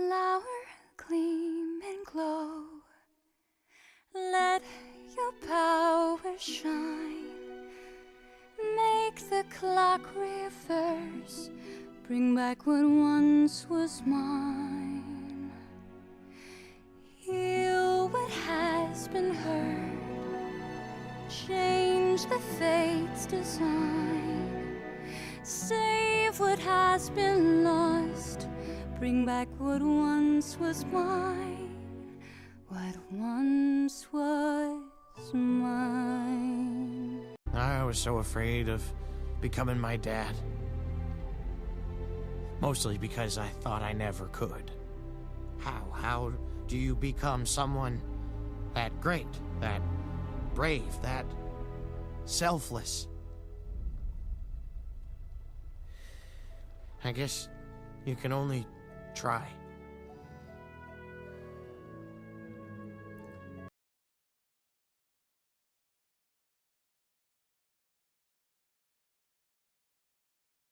flower gleam and glow. Let your power shine. Make the clock reverse. Bring back what once was mine. Heal what has been hurt. Change the fate's design. Save what has been lost. Bring back what once was mine. What once was mine. I was so afraid of becoming my dad. Mostly because I thought I never could. How do you become someone that great, that brave, that selfless? I guess you can only try.